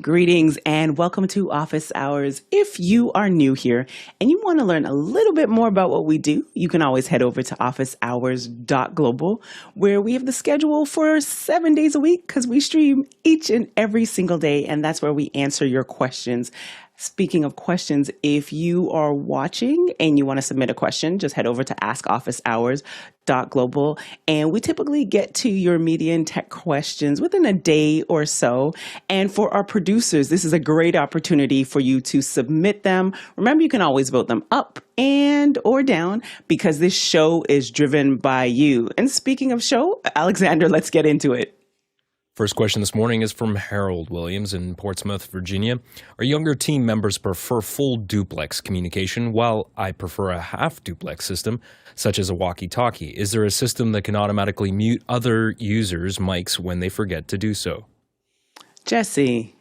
Greetings and welcome to Office Hours. If you are new here and you want to learn a little bit more about what we do, you can always head over to officehours.global, where we have the schedule for 7 days a week because we stream each and every single day, and that's where we answer your questions. Speaking of questions, if you are watching and you want to submit a question, just head over to askofficehours.global, and we typically get to your media and tech questions within a day or so. And for our producers, this is a great opportunity for you to submit them. Remember, you can always vote them up and or down because this show is driven by you. And speaking of show, Alexander, let's get into it. First question this morning is from Harold Williams in Portsmouth, Virginia. Our younger team members prefer full duplex communication, while I prefer a half-duplex system, such as a walkie-talkie. Is there a system that can automatically mute other users' mics when they forget to do so? Jesse.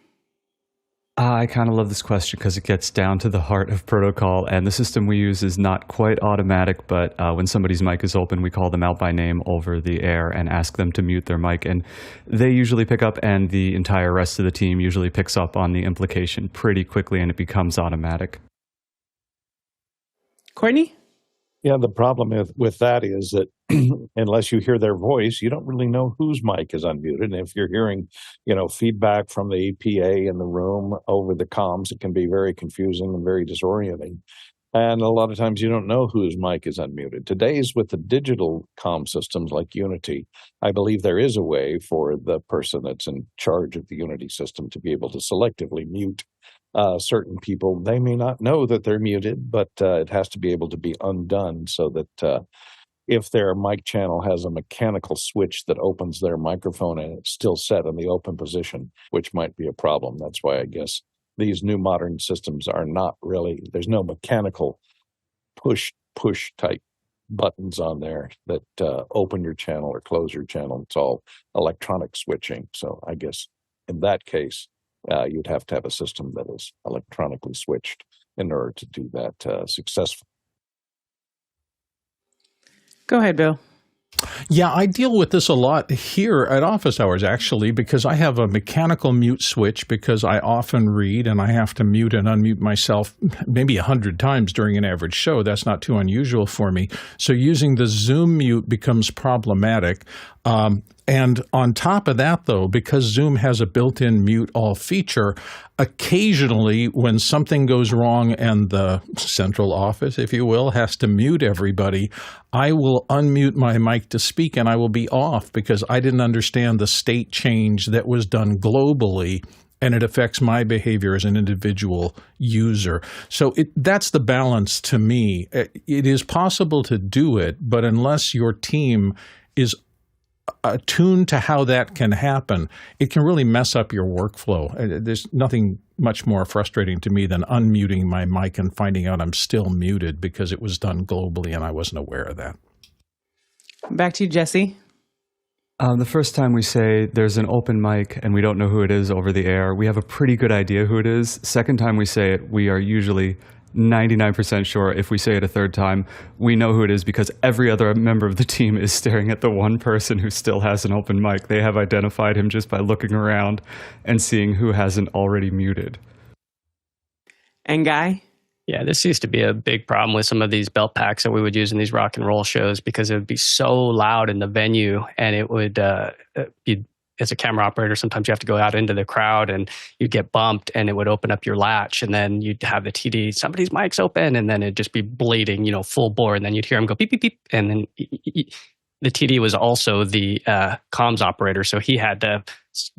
I kind of love this question because it gets down to the heart of protocol, and the system we use is not quite automatic, but when somebody's mic is open, we call them out by name over the air and ask them to mute their mic, and they usually pick up, and the entire rest of the team usually picks up on the implication pretty quickly, and it becomes automatic. Courtney? Yeah, the problem with that is that unless you hear their voice, you don't really know whose mic is unmuted. And if you're hearing, feedback from the EPA in the room over the comms, it can be very confusing and very disorienting. And a lot of times you don't know whose mic is unmuted. Today's with the digital comm systems like Unity, I believe there is a way for the person that's in charge of the Unity system to be able to selectively mute certain people. They may not know that they're muted, but it has to be able to be undone so that if their mic channel has a mechanical switch that opens their microphone and it's still set in the open position, which might be a problem. That's why I guess these new modern systems are not really, there's no mechanical push type buttons on there that open your channel or close your channel. It's all electronic switching. So I guess in that case, you'd have to have a system that is electronically switched in order to do that successfully. Go ahead, Bill. Yeah, I deal with this a lot here at Office Hours, actually, because I have a mechanical mute switch because I often read and I have to mute and unmute myself maybe 100 times during an average show. That's not too unusual for me. So using the Zoom mute becomes problematic. And on top of that, though, because Zoom has a built-in mute all feature, occasionally when something goes wrong and the central office, if you will, has to mute everybody, I will unmute my mic to speak and I will be off because I didn't understand the state change that was done globally, and it affects my behavior as an individual user. So that's the balance to me. It is possible to do it, but unless your team is attuned to how that can happen, it can really mess up your workflow. There's nothing much more frustrating to me than unmuting my mic and finding out I'm still muted because it was done globally and I wasn't aware of that. Back to you, Jesse. The first time we say there's an open mic and we don't know who it is over the air, we have a pretty good idea who it is. Second time we say it, we are usually 99% sure. If we say it a third time, we know who it is because every other member of the team is staring at the one person who still has an open mic. They have identified him just by looking around and seeing who hasn't already muted. And Guy? Yeah, this used to be a big problem with some of these belt packs that we would use in these rock and roll shows because it would be so loud in the venue, and it would as a camera operator, sometimes you have to go out into the crowd and you'd get bumped and it would open up your latch, and then you'd have the TD, somebody's mic's open, and then it'd just be bleeding, full bore, and then you'd hear him go beep, beep, beep, and then the TD was also the comms operator, so he had to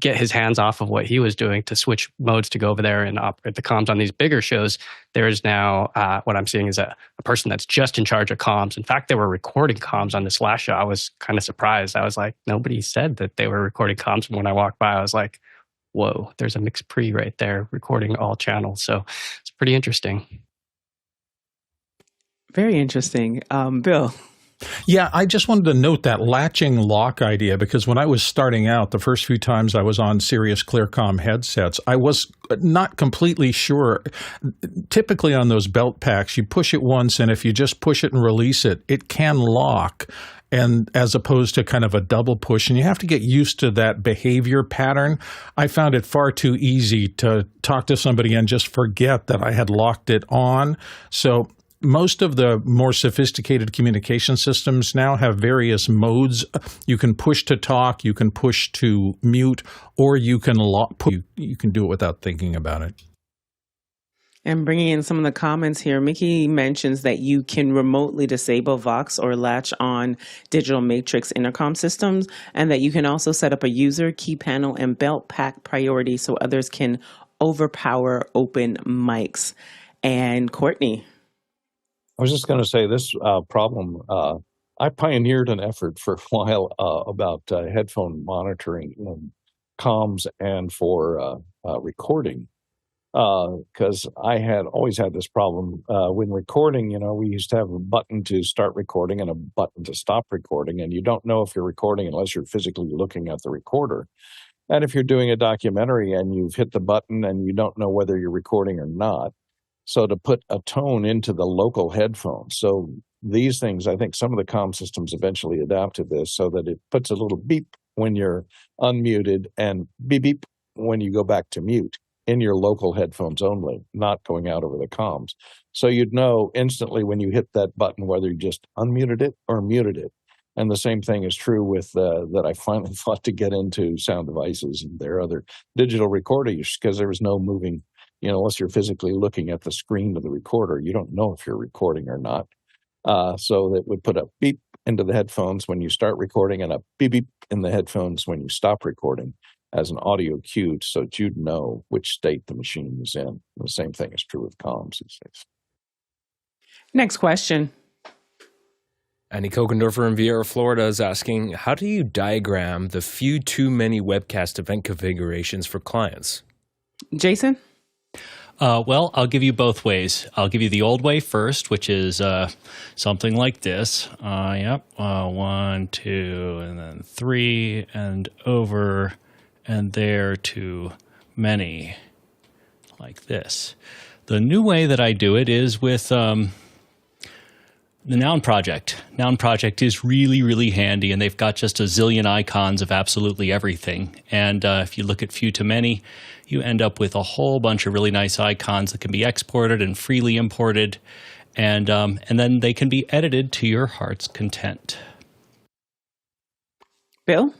get his hands off of what he was doing to switch modes to go over there and operate the comms on these bigger shows. There is now, what I'm seeing is a person that's just in charge of comms. In fact, they were recording comms on this last show. I was kind of surprised. I was like, nobody said that they were recording comms. And when I walked by, I was like, whoa, there's a mixed pre right there recording all channels. So it's pretty interesting. Very interesting. Bill? Yeah, I just wanted to note that latching lock idea because when I was starting out, the first few times I was on Sirius Clearcom headsets, I was not completely sure. Typically on those belt packs, you push it once, and if you just push it and release it, it can lock. and as opposed to kind of a double push. And you have to get used to that behavior pattern. I found it far too easy to talk to somebody and just forget that I had locked it on. So most of the more sophisticated communication systems now have various modes. You can push to talk, you can push to mute, or you can you can do it without thinking about it. And bringing in some of the comments here, Mickey mentions that you can remotely disable Vox or latch on digital matrix intercom systems, and that you can also set up a user, key panel, and belt pack priority so others can overpower open mics. And Courtney. I was just going to say this problem. I pioneered an effort for a while about headphone monitoring in comms and for recording. Because I had always had this problem when recording. We used to have a button to start recording and a button to stop recording, and you don't know if you're recording unless you're physically looking at the recorder. And if you're doing a documentary and you've hit the button and you don't know whether you're recording or not, so to put a tone into the local headphones. So these things, I think some of the comm systems eventually adapted this so that it puts a little beep when you're unmuted and beep beep when you go back to mute, in your local headphones only, not going out over the comms. So you'd know instantly when you hit that button whether you just unmuted it or muted it. And the same thing is true with that I finally thought to get into sound devices and their other digital recorders, because there was no moving, unless you're physically looking at the screen of the recorder, you don't know if you're recording or not. So that would put a beep into the headphones when you start recording and a beep beep in the headphones when you stop recording, as an audio cue so that you'd know which state the machine is in. The same thing is true with comms these days. Next question. Annie Kokendorfer in Vieira, Florida is asking, how do you diagram the few too many webcast event configurations for clients? Jason? Well, I'll give you both ways. I'll give you the old way first, which is something like this. 1, 2, and then 3, and over and there to many, like this. The new way that I do it is with the Noun Project. Noun Project is really, really handy, and they've got just a zillion icons of absolutely everything. And if you look at few to many, you end up with a whole bunch of really nice icons that can be exported and freely imported, and then they can be edited to your heart's content. Bill?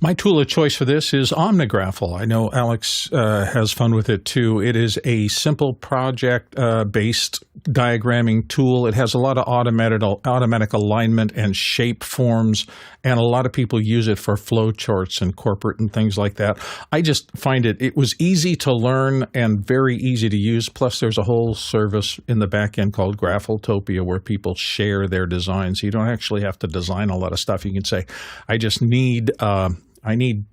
My tool of choice for this is Omnigraphel. I know Alex has fun with it too. It is a simple project-based diagramming tool. It has a lot of automatic alignment and shape forms, and a lot of people use it for flow charts and corporate and things like that. I just find it was easy to learn and very easy to use. Plus, there's a whole service in the back end called Grapheltopia where people share their designs. You don't actually have to design a lot of stuff. You can say, I need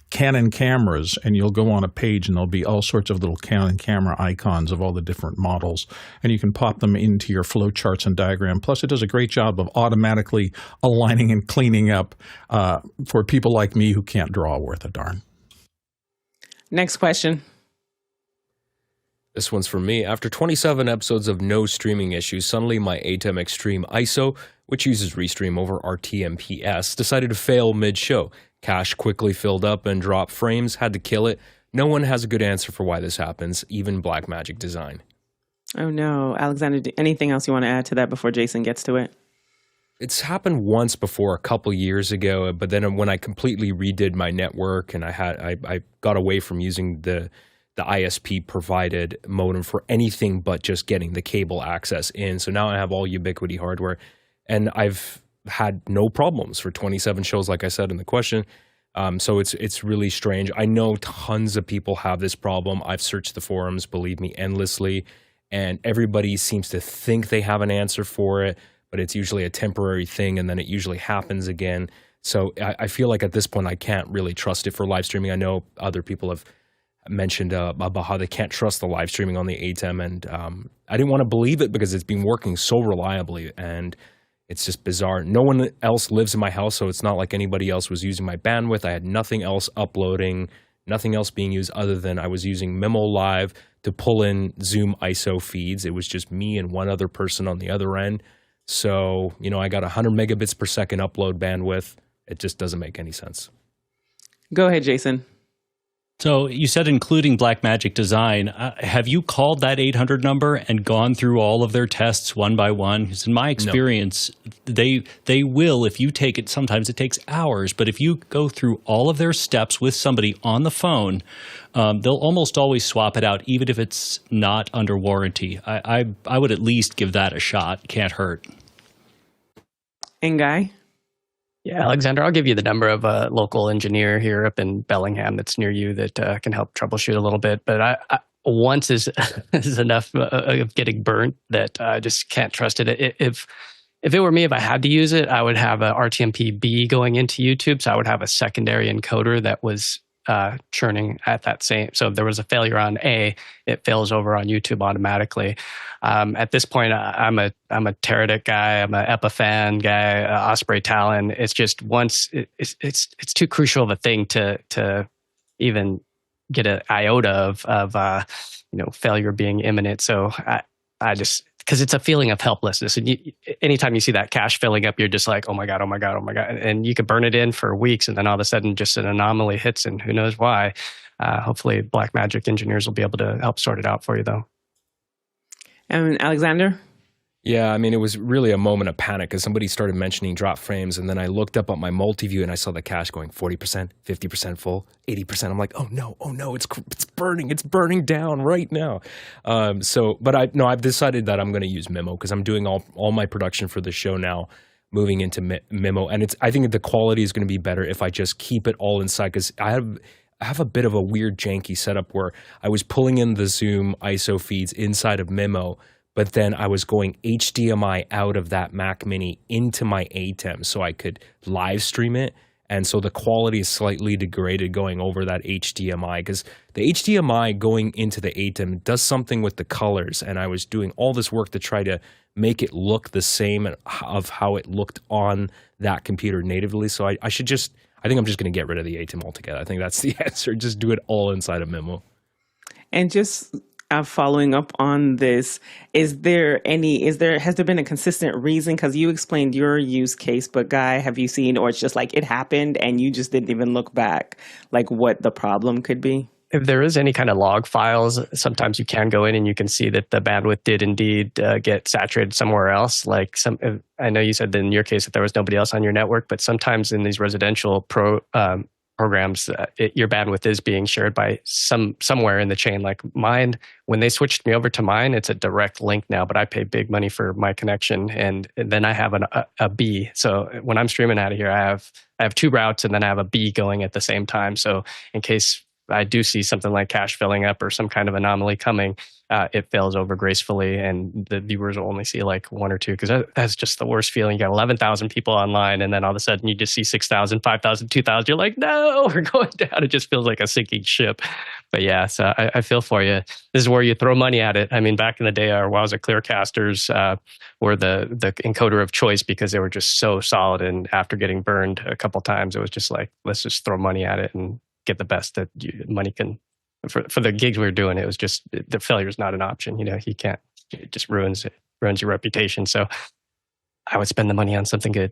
Canon cameras, and you'll go on a page and there'll be all sorts of little Canon camera icons of all the different models, and you can pop them into your flow charts and diagram. Plus, it does a great job of automatically aligning and cleaning up for people like me who can't draw worth a darn. Next question. This one's for me. After 27 episodes of no streaming issues, suddenly my ATEM Extreme ISO, which uses Restream over RTMPS, decided to fail mid-show. Cache quickly filled up and dropped frames, had to kill it. No one has a good answer for why this happens, even Blackmagic Design. Oh no. Alexander, anything else you want to add to that before Jason gets to it? It's happened once before a couple years ago, but then when I completely redid my network and I got away from using the ISP provided modem for anything but just getting the cable access in. So now I have all Ubiquiti hardware, and I've had no problems for 27 shows, like I said in the question. So it's really strange. I know tons of people have this problem. I've searched the forums, believe me, endlessly, and everybody seems to think they have an answer for it, but it's usually a temporary thing, and then it usually happens again. So I feel like at this point I can't really trust it for live streaming. I know other people have mentioned about how they can't trust the live streaming on the ATEM, and I didn't want to believe it because it's been working so reliably, and it's just bizarre. No one else lives in my house, so it's not like anybody else was using my bandwidth. I had nothing else uploading, nothing else being used other than I was using Memo Live to pull in Zoom ISO feeds. It was just me and one other person on the other end. So, I got 100 megabits per second upload bandwidth. It just doesn't make any sense. Go ahead, Jason. So you said including Blackmagic Design. Have you called that 800 number and gone through all of their tests one by one? Because in my experience, they will, if you take it, sometimes it takes hours, but if you go through all of their steps with somebody on the phone, they'll almost always swap it out, even if it's not under warranty. I would at least give that a shot. Can't hurt. And Guy? Yeah, Alexander, I'll give you the number of a local engineer here up in Bellingham that's near you that can help troubleshoot a little bit. But I once is enough of getting burnt that I just can't trust it. If it were me, if I had to use it, I would have a RTMP-B going into YouTube. So I would have a secondary encoder that was churning at that same. So if there was a failure on A, it fails over on YouTube automatically. At this point, I'm a Teradek guy. I'm a Epiphan guy. Osprey Talon. It's just once it's too crucial of a thing to even get an iota of failure being imminent. So I just, because it's a feeling of helplessness. And anytime you see that cache filling up, you're just like, oh my God. And you could burn it in for weeks, and then all of a sudden just an anomaly hits, and who knows why. Hopefully Blackmagic engineers will be able to help sort it out for you, though. And Alexander? Yeah, it was really a moment of panic because somebody started mentioning drop frames, and then I looked up on my multi-view and I saw the cache going 40%, 50% full, 80%. I'm like, oh no, it's burning down right now. I've decided that I'm going to use Memo because I'm doing all my production for the show now, moving into Memo, and I think the quality is going to be better if I just keep it all inside, because I have a bit of a weird janky setup where I was pulling in the Zoom ISO feeds inside of Memo, but then I was going HDMI out of that Mac Mini into my ATEM so I could live stream it. And so the quality is slightly degraded going over that HDMI, because the HDMI going into the ATEM does something with the colors. And I was doing all this work to try to make it look the same of how it looked on that computer natively. So I think I'm just going to get there the ATEM altogether. I think that's the answer. Just do it all inside of Memo. And just following up on this, has there been a consistent reason? Because you explained your use case, but Guy, have you seen, or it's just like it happened and you just didn't even look back, like what the problem could be? If there is any kind of log files, sometimes you can go in and you can see that the bandwidth did indeed get saturated somewhere else. Like I know you said that in your case that there was nobody else on your network, but sometimes in these residential programs, your bandwidth is being shared by somewhere in the chain. Like mine, when they switched me over to mine, it's a direct link now, but I pay big money for my connection, and then I have a B. So when I'm streaming out of here, I have two routes, and then I have a B going at the same time. So in case I do see something like cache filling up or some kind of anomaly coming, it fails over gracefully, and the viewers will only see like one or two, because that's just the worst feeling. You got 11,000 people online, and then all of a sudden you just see 6,000, 5,000, 2,000. You're like, no, we're going down. It just feels like a sinking ship. But yeah, so I feel for you. This is where you throw money at it. Back in the day, our Wowza Clearcasters were the encoder of choice because they were just so solid. And after getting burned a couple times, it was just like, let's just throw money at it and get the best that money can. For the gigs we were doing, it was just, the failure is not an option. You can't, it just ruins your reputation. So I would spend the money on something good.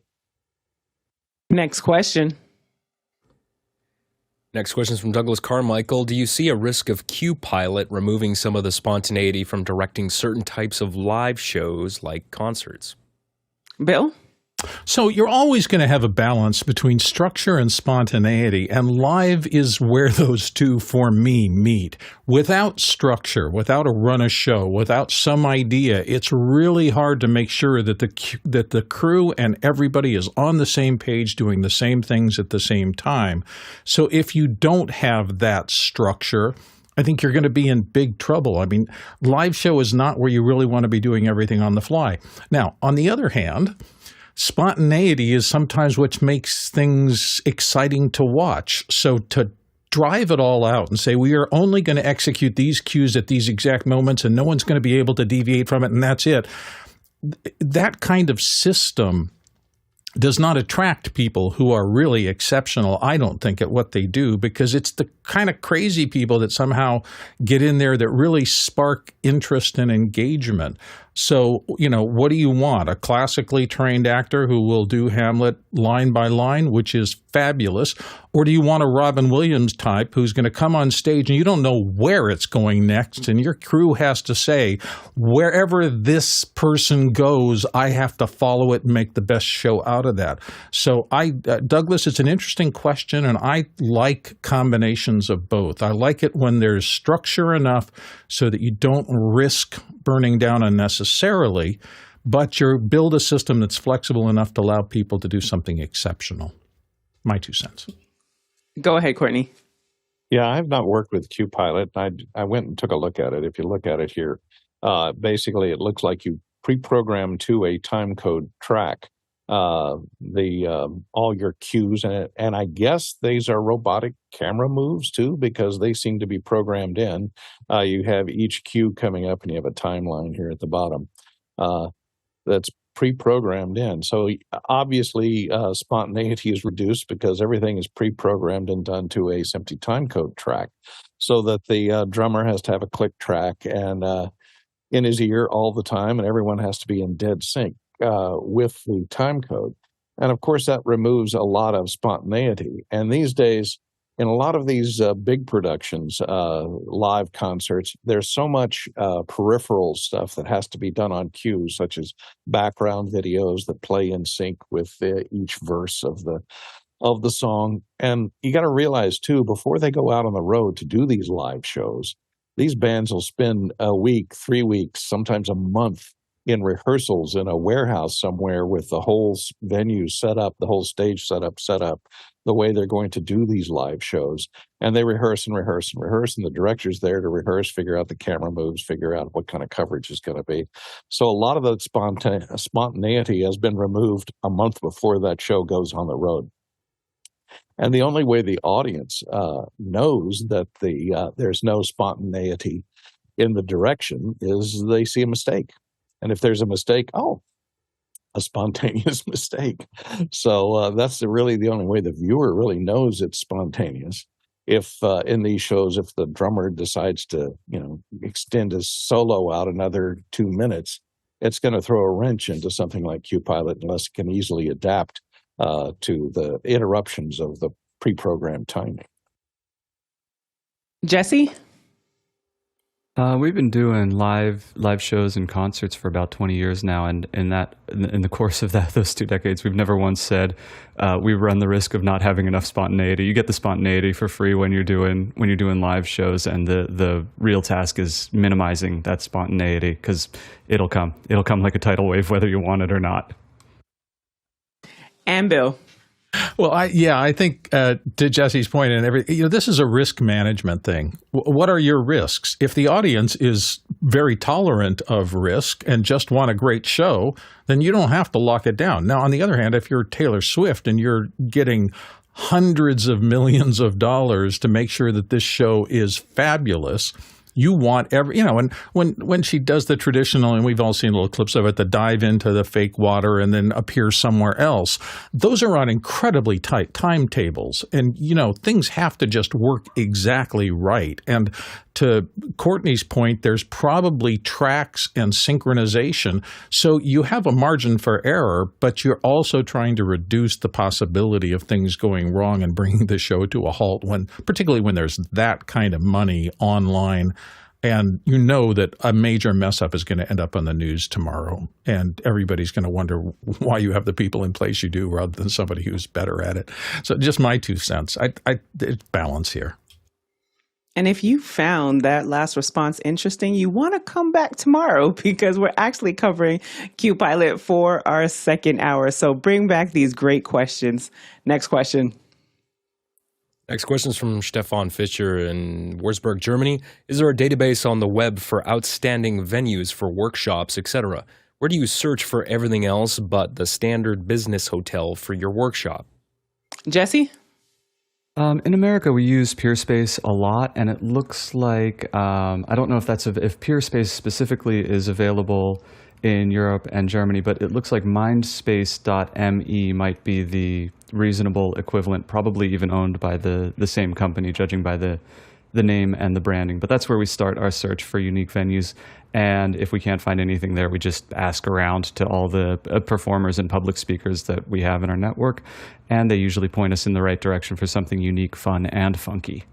Next question. Next question is from Douglas Carmichael. Do you see a risk of CuePilot removing some of the spontaneity from directing certain types of live shows like concerts? Bill? So you're always going to have a balance between structure and spontaneity, and live is where those two, for me, meet. Without structure, without a run of show, without some idea, it's really hard to make sure that the crew and everybody is on the same page doing the same things at the same time. So if you don't have that structure, I think you're going to be in big trouble. Live show is not where you really want to be doing everything on the fly. Now, on the other hand, spontaneity is sometimes what makes things exciting to watch. So to drive it all out and say, we are only going to execute these cues at these exact moments and no one's going to be able to deviate from it and that's it. That kind of system does not attract people who are really exceptional, I don't think, at what they do, because it's the kind of crazy people that somehow get in there that really spark interest and engagement. So, what do you want? A classically trained actor who will do Hamlet line by line, which is fabulous? Or do you want a Robin Williams type who's going to come on stage and you don't know where it's going next, and your crew has to say, wherever this person goes, I have to follow it and make the best show out of that. So Douglas, it's an interesting question, and I like combinations of both. I like it when there's structure enough so that you don't risk burning down unnecessarily, but you build a system that's flexible enough to allow people to do something exceptional. My 2 cents. Go ahead, Courtney. Yeah, I've not worked with CuePilot. I went and took a look at it. If you look at it here, basically it looks like you pre-program to a time code track all your cues, and I guess these are robotic camera moves too, because they seem to be programmed in. You have each cue coming up, and you have a timeline here at the bottom that's pre-programmed in. So obviously spontaneity is reduced because everything is pre-programmed and done to a empty time code track, so that the drummer has to have a click track and in his ear all the time, and everyone has to be in dead sync with the time code. And of course that removes a lot of spontaneity. And these days, in a lot of these big productions, live concerts, there's so much peripheral stuff that has to be done on cue, such as background videos that play in sync with each verse of the song. And you got to realize too, before they go out on the road to do these live shows, these bands will spend a week, 3 weeks, sometimes a month in rehearsals in a warehouse somewhere with the whole venue set up, the whole stage set up, the way they're going to do these live shows. And they rehearse and rehearse and rehearse, and the director's there to rehearse, figure out the camera moves, figure out what kind of coverage is going to be. So a lot of the spontaneity has been removed a month before that show goes on the road. And the only way the audience knows that there's no spontaneity in the direction is they see a mistake. And if there's a mistake, a spontaneous mistake. So that's really the only way the viewer really knows it's spontaneous. If in these shows, if the drummer decides to, extend his solo out another 2 minutes, it's going to throw a wrench into something like CuePilot unless it can easily adapt to the interruptions of the pre-programmed timing. Jesse? We've been doing live shows and concerts for about 20 years now, and in the course of those 2 decades, we've never once said we run the risk of not having enough spontaneity. You get the spontaneity for free when you're doing live shows, and the real task is minimizing that spontaneity, because it'll come like a tidal wave whether you want it or not. And Bill. Well, I think to Jesse's point and everything, this is a risk management thing. What are your risks? If the audience is very tolerant of risk and just want a great show, then you don't have to lock it down. Now, on the other hand, if you're Taylor Swift and you're getting hundreds of millions of dollars to make sure that this show is fabulous, you want and when she does the traditional, and we've all seen little clips of it, the dive into the fake water and then appear somewhere else, those are on incredibly tight timetables. And, things have to just work exactly right. And to Courtney's point, there's probably tracks and synchronization. So you have a margin for error, but you're also trying to reduce the possibility of things going wrong and bringing the show to a halt, particularly when there's that kind of money online. And that a major mess up is going to end up on the news tomorrow, and everybody's going to wonder why you have the people in place you do rather than somebody who's better at it. So just my 2 cents. It's balance here. And if you found that last response interesting, you want to come back tomorrow, because we're actually covering CuePilot for our second hour. So bring back these great questions. Next question. Next question is from Stefan Fischer in Würzburg, Germany. Is there a database on the web for outstanding venues for workshops, etc.? Where do you search for everything else but the standard business hotel for your workshop? Jesse? In America, we use PeerSpace a lot, and it looks like, I don't know if PeerSpace specifically is available in Europe and Germany, but it looks like mindspace.me might be the reasonable equivalent, probably even owned by the same company, judging by the the name and the branding. But that's where we start our search for unique venues. And if we can't find anything there, we just ask around to all the performers and public speakers that we have in our network. And they usually point us in the right direction for something unique, fun, and funky.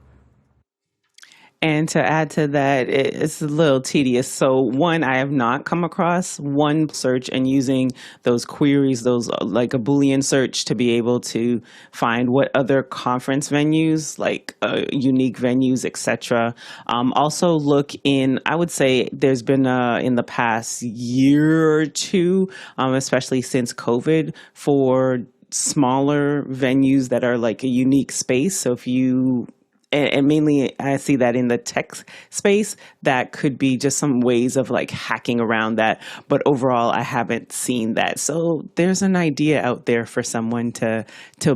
And to add to that, it's a little tedious. So one, I have not come across one search and using those queries, those like a Boolean search to be able to find what other conference venues, like unique venues, etc. Also look in, I would say there's been in the past year or two, especially since COVID, for smaller venues that are like a unique space. So if you and mainly I see that in the tech space, that could be just some ways of like hacking around that. But overall, I haven't seen that. So there's an idea out there for someone to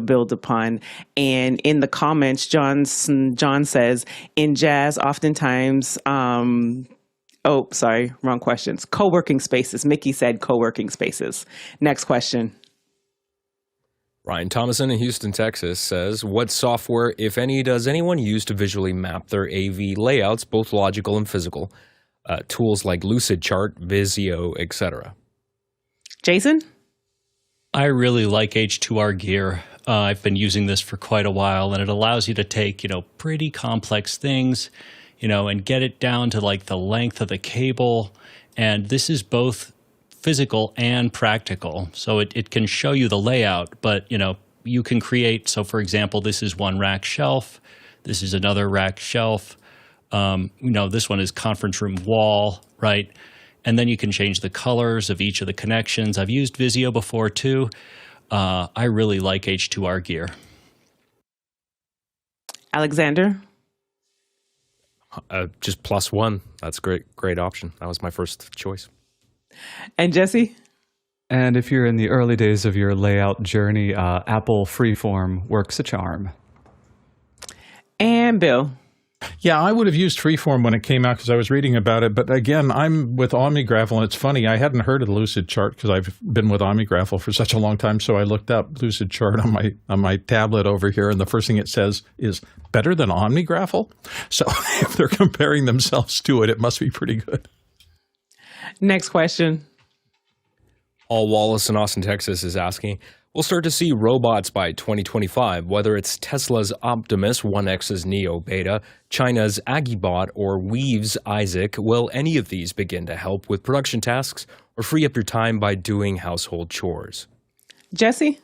build upon. And in the comments, John says, in jazz, oftentimes, oh, sorry, wrong questions. Co-working spaces. Mickey said co-working spaces. Next question. Ryan Thomason in Houston, Texas says, what software, if any, does anyone use to visually map their AV layouts, both logical and physical? Tools like LucidChart, Visio, etc. Jason? I really like H2R gear. I've been using this for quite a while, and it allows you to take, pretty complex things, and get it down to like the length of the cable. And this is both physical and practical. So it can show you the layout, but you can create. So for example, this is one rack shelf. This is another rack shelf. This one is conference room wall, right? And then you can change the colors of each of the connections. I've used Visio before too. I really like H2R gear. Alexander? Just +1. That's a great option. That was my first choice. And Jesse? And if you're in the early days of your layout journey, Apple Freeform works a charm. And Bill? Yeah, I would have used Freeform when it came out because I was reading about it. But again, I'm with OmniGraffle, and it's funny. I hadn't heard of the LucidChart because I've been with OmniGraffle for such a long time. So I looked up LucidChart on my tablet over here, and the first thing it says is better than OmniGraffle. So if they're comparing themselves to it, it must be pretty good. Next question. Paul Wallace in Austin, Texas is asking, we'll start to see robots by 2025, whether it's Tesla's Optimus, 1X's Neo Beta, China's AGIBOT, or Weave's Isaac. Will any of these begin to help with production tasks or free up your time by doing household chores? Jesse?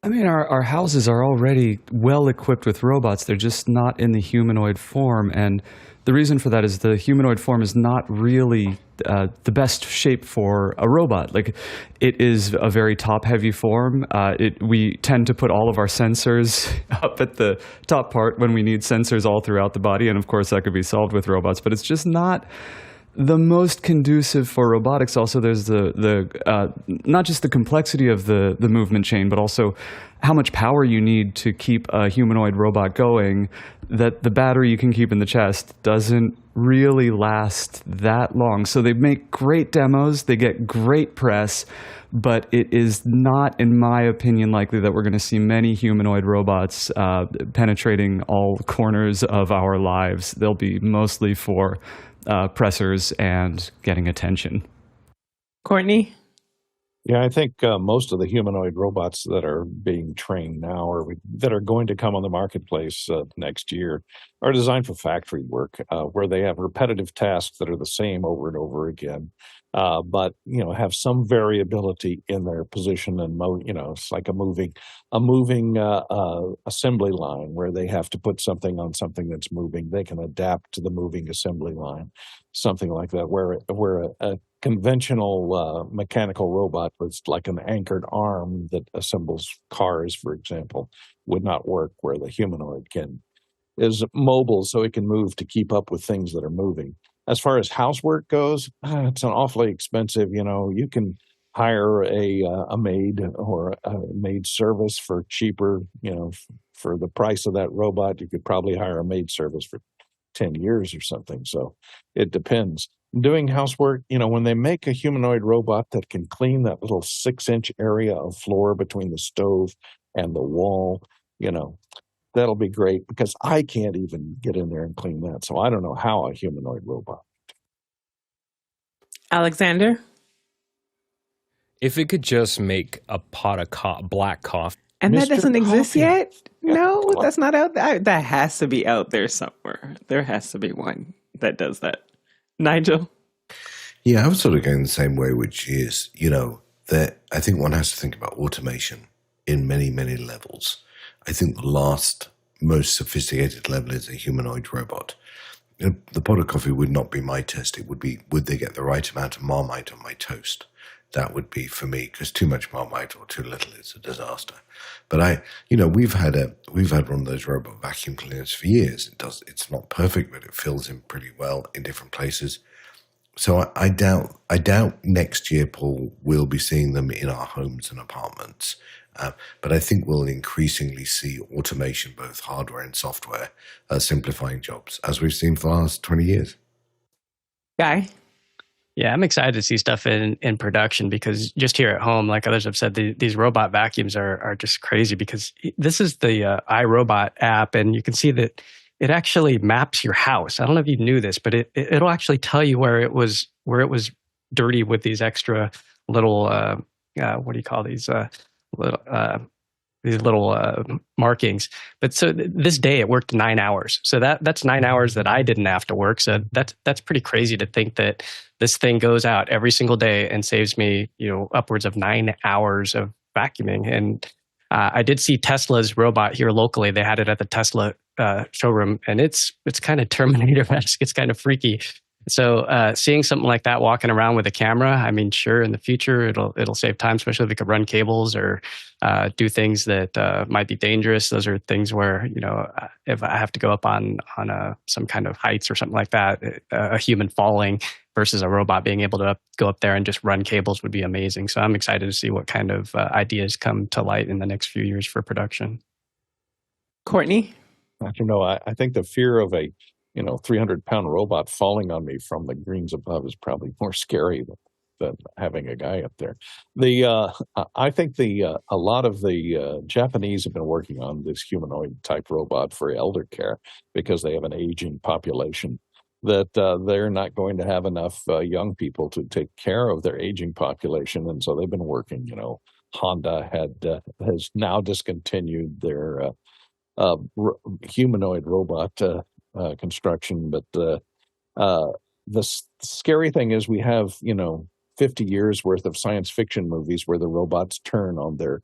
I mean, our houses are already well equipped with robots. They're just not in the humanoid form. And the reason for that is the humanoid form is not really the best shape for a robot. Like, it is a very top-heavy form. We tend to put all of our sensors up at the top part when we need sensors all throughout the body. And of course, that could be solved with robots, but it's just not the most conducive for robotics. Also, there's the not just the complexity of the movement chain, but also how much power you need to keep a humanoid robot going, that the battery you can keep in the chest doesn't really last that long. So they make great demos, they get great press, but it is not, in my opinion, likely that we're going to see many humanoid robots penetrating all corners of our lives. They'll be mostly for pressers and getting attention. Courtney? Yeah, I think most of the humanoid robots that are being trained now or that are going to come on the marketplace next year are designed for factory work where they have repetitive tasks that are the same over and over again, but have some variability in their position and it's like a moving assembly line where they have to put something on something that's moving. They can adapt to the moving assembly line, something like that. Where a conventional mechanical robot with like an anchored arm that assembles cars, for example, would not work, where the humanoid is mobile, so it can move to keep up with things that are moving. As far as housework goes, it's an awfully expensive. You can hire a maid or a maid service for cheaper. For the price of that robot, you could probably hire a maid service for 10 years or something. So it depends. Doing housework, when they make a humanoid robot that can clean that little 6-inch area of floor between the stove and the wall, that'll be great because I can't even get in there and clean that. So I don't know how a humanoid robot. Alexander? If it could just make a pot of black coffee. And that Mr. doesn't exist Coffee. yet? No, Come on. that's not out there. That has to be out there somewhere. There has to be one that does that. Nigel? Yeah, I was sort of going the same way, which is, that I think one has to think about automation in many, many levels. I think the last most sophisticated level is a humanoid robot. The pot of coffee would not be my test. It would be, would they get the right amount of Marmite on my toast? That would be for me, because too much Marmite or too little is a disaster. But we've had one of those robot vacuum cleaners for years. It's not perfect, but it fills in pretty well in different places. So I doubt next year, Paul, we'll be seeing them in our homes and apartments. But I think we'll increasingly see automation, both hardware and software, simplifying jobs, as we've seen for the last 20 years. Guy? Yeah, I'm excited to see stuff in production because just here at home, like others have said, these robot vacuums are just crazy because this is the iRobot app, and you can see that it actually maps your house. I don't know if you knew this, but it'll actually tell you where it was dirty with these extra little what do you call these little markings. But so this day it worked 9 hours. So that's 9 hours that I didn't have to work. So that's pretty crazy to think that this thing goes out every single day and saves me, upwards of 9 hours of vacuuming. And I did see Tesla's robot here locally. They had it at the Tesla showroom, and it's kind of Terminator-esque. It's kind of freaky. So seeing something like that walking around with a camera, I mean, sure, in the future it'll save time, especially if it could run cables or do things that might be dangerous. Those are things where if I have to go up on some kind of heights or something like that, a human falling versus a robot being able to go up there and just run cables would be amazing. So I'm excited to see what kind of ideas come to light in the next few years for production. Courtney? I think the fear of a 300-pound robot falling on me from the greens above is probably more scary than having a guy up there. I think a lot of the Japanese have been working on this humanoid type robot for elder care because they have an aging population that they're not going to have enough young people to take care of their aging population, and so they've been working. Honda has now discontinued their humanoid robot construction, but the scary thing is we have 50 years worth of science fiction movies where the robots turn on their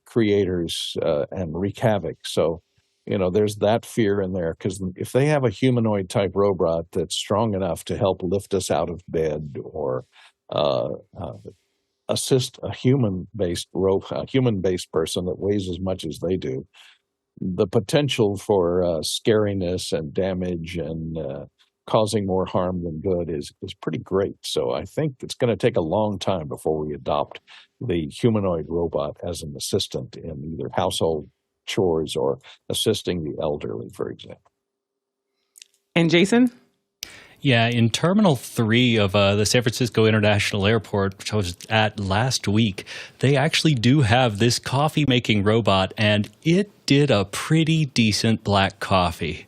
creators and wreak havoc. So there's that fear in there, because if they have a humanoid type robot that's strong enough to help lift us out of bed or assist a human-based person that weighs as much as they do, the potential for scariness and damage and causing more harm than good is pretty great. So I think it's going to take a long time before we adopt the humanoid robot as an assistant in either household chores or assisting the elderly, for example. And Jason? Yeah, in Terminal 3 of the San Francisco International Airport, which I was at last week, they actually do have this coffee-making robot, and it did a pretty decent black coffee.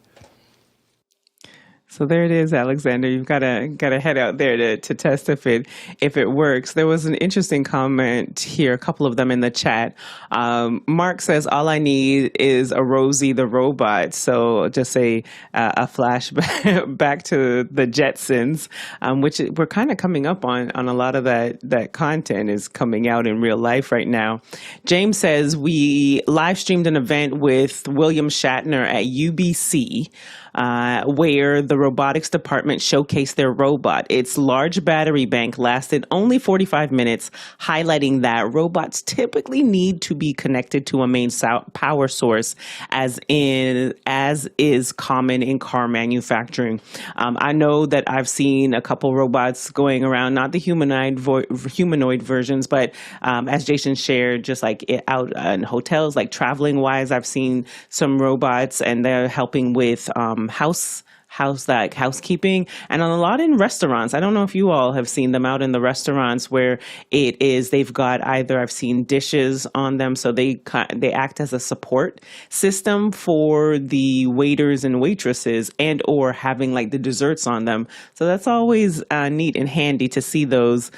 So there it is, Alexander. You've got to head out there to test if it works. There was an interesting comment here, a couple of them in the chat. Mark says, all I need is a Rosie the robot. So just a flashback back to the Jetsons, which we're kind of coming up on a lot of that content is coming out in real life right now. James says, we live streamed an event with William Shatner at UBC, where the robotics department showcased their robot. Its large battery bank lasted only 45 minutes, highlighting that robots typically need to be connected to a main power source, as is common in car manufacturing. I know that I've seen a couple robots going around, not the humanoid versions, but as Jason shared, just like out in hotels, like traveling wise, I've seen some robots, and they're helping with housekeeping, and a lot in restaurants. I don't know if you all have seen them out in the restaurants where they've got either, I've seen dishes on them, so they act as a support system for the waiters and waitresses, and or having like the desserts on them. So that's always neat and handy to see those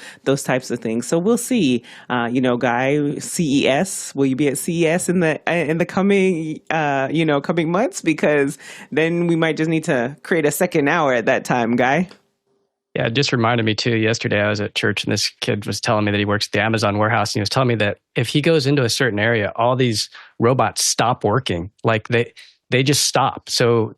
types of things. So we'll see. Guy, CES. Will you be at CES in the coming coming months? Because then we might just need to create a second hour at that time, Guy. Yeah, it just reminded me too. Yesterday I was at church and this kid was telling me that he works at the Amazon warehouse, and he was telling me that if he goes into a certain area, all these robots stop working. Like they just stop. So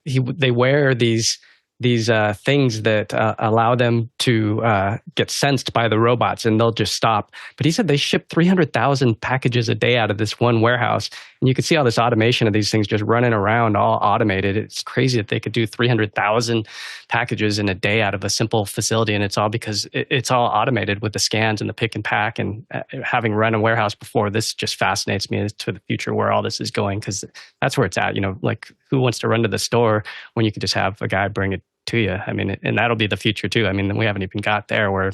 they wear these things that allow them to get sensed by the robots, and they'll just stop. But he said they ship 300,000 packages a day out of this one warehouse. And you can see all this automation of these things just running around, all automated. It's crazy that they could do 300,000 packages in a day out of a simple facility. And it's all because it's all automated with the scans and the pick and pack. And having run a warehouse before, this just fascinates me as to the future where all this is going, because that's where it's at. Like, who wants to run to the store when you can just have a guy bring it to you? I mean, and that'll be the future too. I mean, we haven't even got there where,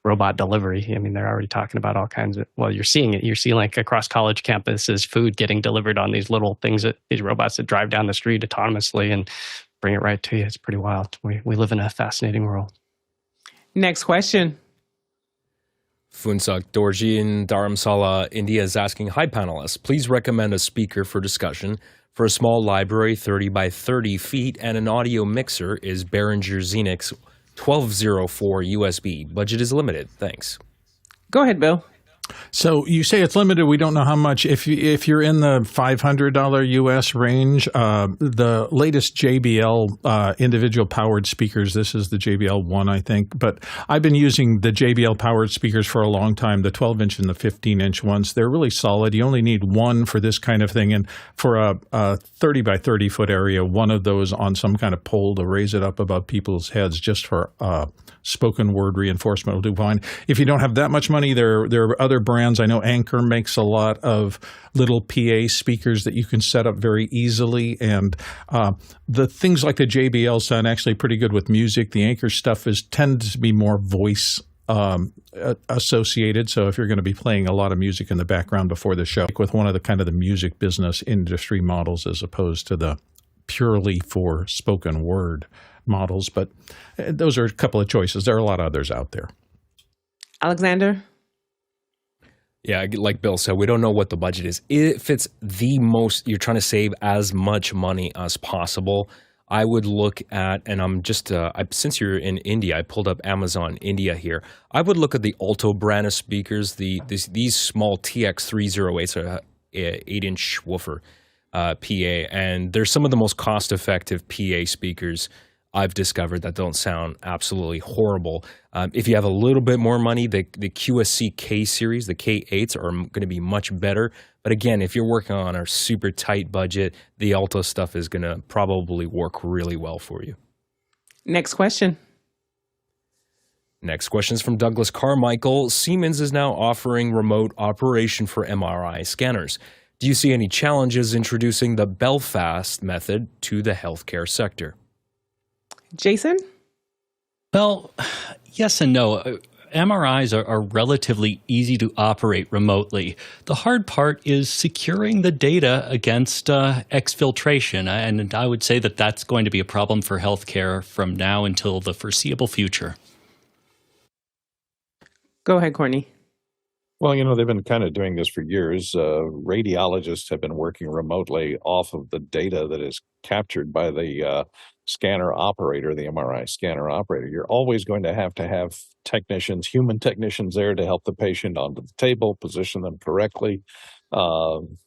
robot delivery. I mean, they're already talking about all kinds of, you're seeing it. You're seeing like across college campuses, food getting delivered on these little things, these robots that drive down the street autonomously and bring it right to you. It's pretty wild. We live in a fascinating world. Next question. Funsak Dorji in Dharamsala, India is asking, hi panelists, please recommend a speaker for discussion. For a small library, 30 by 30 feet, and an audio mixer is Behringer Xenyx 1204 USB. Budget is limited. Thanks. Go ahead, Bill. So you say it's limited. We don't know how much. If you're in the $500 US range, the latest JBL individual powered speakers, this is the JBL 1, I think. But I've been using the JBL powered speakers for a long time, the 12-inch and the 15-inch ones. They're really solid. You only need one for this kind of thing. And for a 30 by 30 foot area, one of those on some kind of pole to raise it up above people's heads just for spoken word reinforcement will do fine. If you don't have that much money, there are other brands. I know Anker makes a lot of little PA speakers that you can set up very easily. And the things like the JBL sound actually pretty good with music. The Anker stuff tends to be more voice associated. So if you're going to be playing a lot of music in the background before the show, with one of the kind of the music business industry models as opposed to the purely for spoken word models. But those are a couple of choices. There are a lot of others out there. Alexander? Yeah, like Bill said, we don't know what the budget is. If it's the most, you're trying to save as much money as possible, I would look at, and I'm just, since you're in India, I pulled up Amazon India here. I would look at the Alto brand of speakers, these small TX308s are 8-inch woofer PA, and they're some of the most cost-effective PA speakers I've discovered that don't sound absolutely horrible. If you have a little bit more money, the QSC K series, the K8s are going to be much better. But again, if you're working on a super tight budget, the Alto stuff is going to probably work really well for you. Next question. Next question is from Douglas Carmichael. Siemens is now offering remote operation for MRI scanners. Do you see any challenges introducing the Belfast method to the healthcare sector? Jason? Well, yes and no. MRIs are relatively easy to operate remotely. The hard part is securing the data against exfiltration, and I would say that that's going to be a problem for healthcare from now until the foreseeable future. Go ahead, Courtney. Well, they've been kind of doing this for years. Radiologists have been working remotely off of the data that is captured by the scanner operator, the MRI scanner operator. You're always going to have technicians, human technicians there to help the patient onto the table, position them correctly,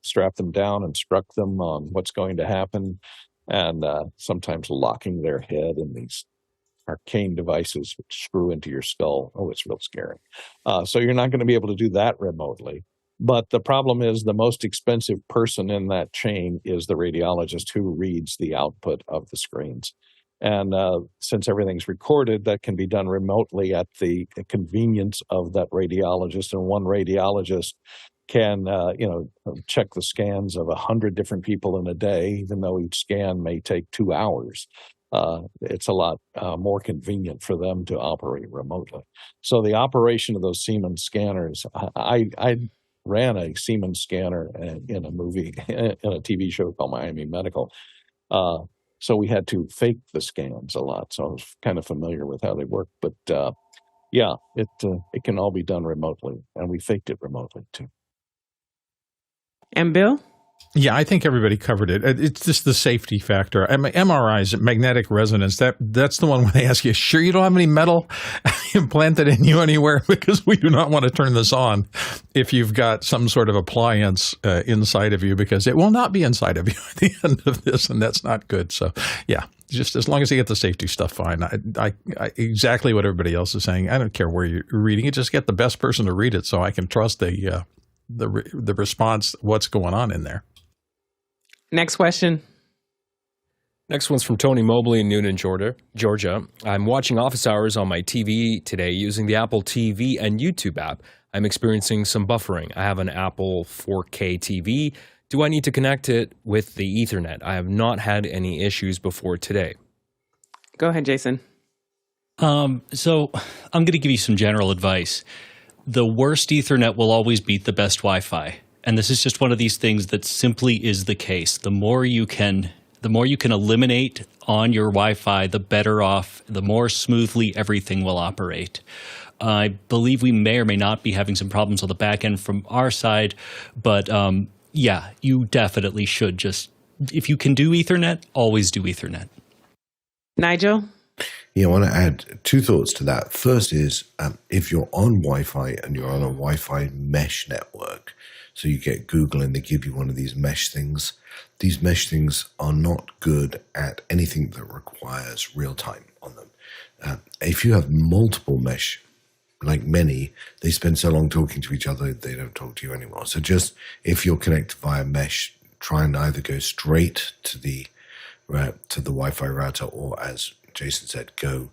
strap them down, instruct them on what's going to happen, and sometimes locking their head in these arcane devices which screw into your skull. Oh, it's real scary. So you're not going to be able to do that remotely. But the problem is the most expensive person in that chain is the radiologist who reads the output of the screens. And since everything's recorded, that can be done remotely at the convenience of that radiologist. And one radiologist can, check the scans of 100 different people in a day, even though each scan may take 2 hours. it's a lot more convenient for them to operate remotely. So the operation of those Siemens scanners, I ran a Siemens scanner in a movie, in a TV show called Miami Medical. So we had to fake the scans a lot. So I was kind of familiar with how they work. But yeah, it can all be done remotely, and we faked it remotely too. And Bill? Yeah, I think everybody covered it. It's just the safety factor. MRIs, magnetic resonance, that's the one where they ask you, sure you don't have any metal implanted in you anywhere? Because we do not want to turn this on if you've got some sort of appliance inside of you, because it will not be inside of you at the end of this, and that's not good. So, yeah, just as long as you get the safety stuff fine. I exactly what everybody else is saying. I don't care where you're reading it. Just get the best person to read it so I can trust the response, what's going on in there. Next question. Next one's from Tony Mobley in Noonan, Georgia. I'm watching Office Hours on my TV today using the Apple TV and YouTube app. I'm experiencing some buffering. I have an Apple 4K TV. Do I need to connect it with the Ethernet? I have not had any issues before today. Go ahead, Jason. So I'm going to give you some general advice. The worst Ethernet will always beat the best Wi-Fi. And this is just one of these things that simply is the case. The more you can eliminate on your Wi-Fi, the better off, the more smoothly everything will operate. I believe we may or may not be having some problems on the back end from our side, but yeah, you definitely should just, if you can do Ethernet, always do Ethernet. Nigel? Yeah, I want to add two thoughts to that. First is, if you're on Wi-Fi and you're on a Wi-Fi mesh network, so you get Google and they give you one of these mesh things. These mesh things are not good at anything that requires real time on them. If you have multiple mesh, like many, they spend so long talking to each other, they don't talk to you anymore. So just if you're connected via mesh, try and either go straight to the Wi-Fi router or, as Jason said, go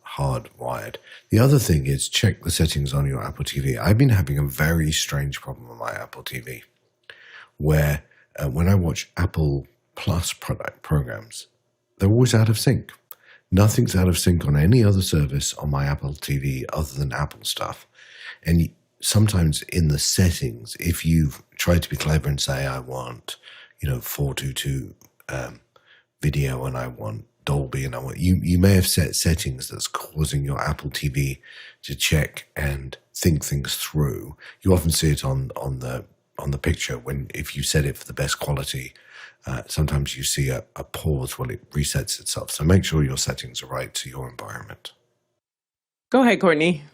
hardwired. The other thing is check the settings on your Apple TV. I've been having a very strange problem on my Apple TV where when I watch Apple Plus product programs, they're always out of sync. Nothing's out of sync on any other service on my Apple TV other than Apple stuff. And sometimes in the settings, if you've tried to be clever and say, I want, 422 video and I want Dolby, and you may have set settings that's causing your Apple TV to check and think things through. You often see it on the picture if you set it for the best quality. Sometimes you see a pause while it resets itself. So make sure your settings are right to your environment. Go ahead, Courtney.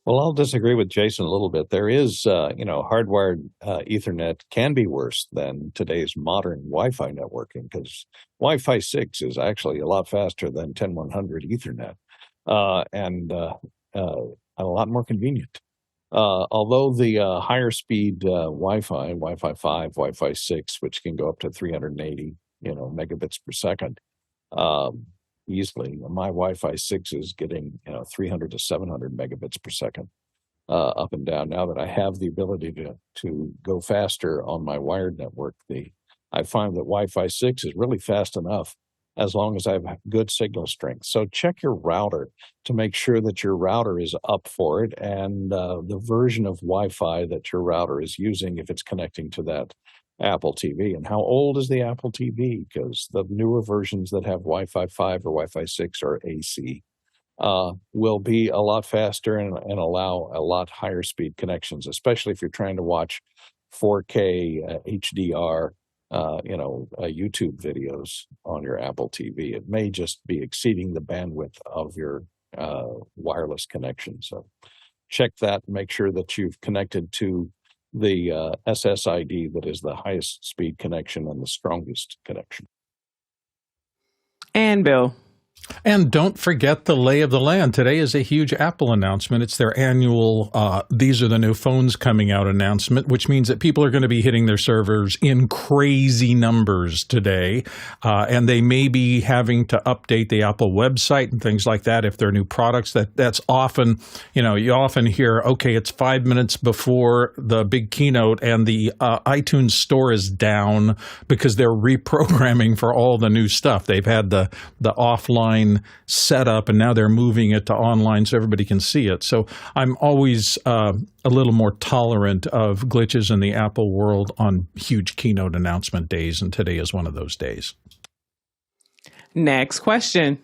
Well, I'll disagree with Jason a little bit. There is, hardwired Ethernet can be worse than today's modern Wi-Fi networking, because Wi-Fi 6 is actually a lot faster than 10100 Ethernet and a lot more convenient. Although the higher speed Wi-Fi 5, Wi-Fi 6, which can go up to 380, megabits per second, easily. My Wi-Fi 6 is getting 300 to 700 megabits per second up and down. Now that I have the ability to go faster on my wired network, I find that Wi-Fi 6 is really fast enough as long as I have good signal strength. So check your router to make sure that your router is up for it, and the version of Wi-Fi that your router is using if it's connecting to that Apple TV. And how old is the Apple TV? Because the newer versions that have Wi-Fi 5 or Wi-Fi 6 or AC will be a lot faster and allow a lot higher speed connections, especially if you're trying to watch 4K HDR, YouTube videos on your Apple TV. It may just be exceeding the bandwidth of your wireless connection. So check that, make sure that you've connected to the SSID that is the highest speed connection and the strongest connection. And Bill. And don't forget the lay of the land. Today is a huge Apple announcement. It's their annual, these are the new phones coming out announcement, which means that people are going to be hitting their servers in crazy numbers today. And they may be having to update the Apple website and things like that if they're new products. That's often, you often hear, okay, it's 5 minutes before the big keynote and the iTunes store is down because they're reprogramming for all the new stuff. They've had the offline setup and now they're moving it to online so everybody can see it. So I'm always a little more tolerant of glitches in the Apple world on huge keynote announcement days, and today is one of those days. Next question.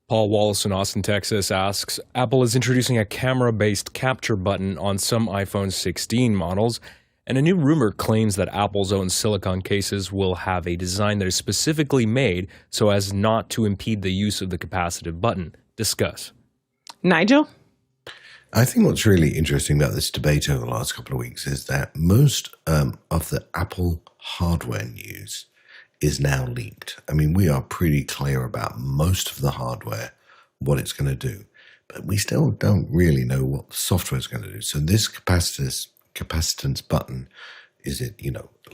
Paul Wallace in Austin, Texas asks, Apple is introducing a camera-based capture button on some iPhone 16 models, and a new rumor claims that Apple's own silicone cases will have a design that is specifically made so as not to impede the use of the capacitive button. Discuss. Nigel? I think what's really interesting about this debate over the last couple of weeks is that most of the Apple hardware news is now leaked. I mean, we are pretty clear about most of the hardware, what it's going to do, but we still don't really know what the software is going to do. So this capacitance button, is it,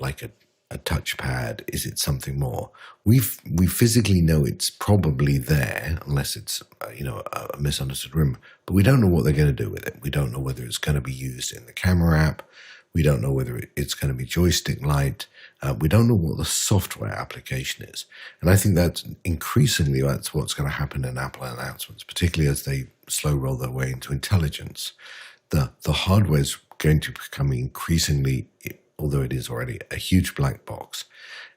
like a touchpad? Is it something more? We physically know it's probably there, unless it's a misunderstood rumor, but we don't know what they're going to do with it. We don't know whether it's going to be used in the camera app. We don't know whether it's going to be joystick light. We don't know what the software application is. And I think that's what's going to happen in Apple announcements, particularly as they slow roll their way into intelligence. The hardware is going to become increasingly, although it is already, a huge black box.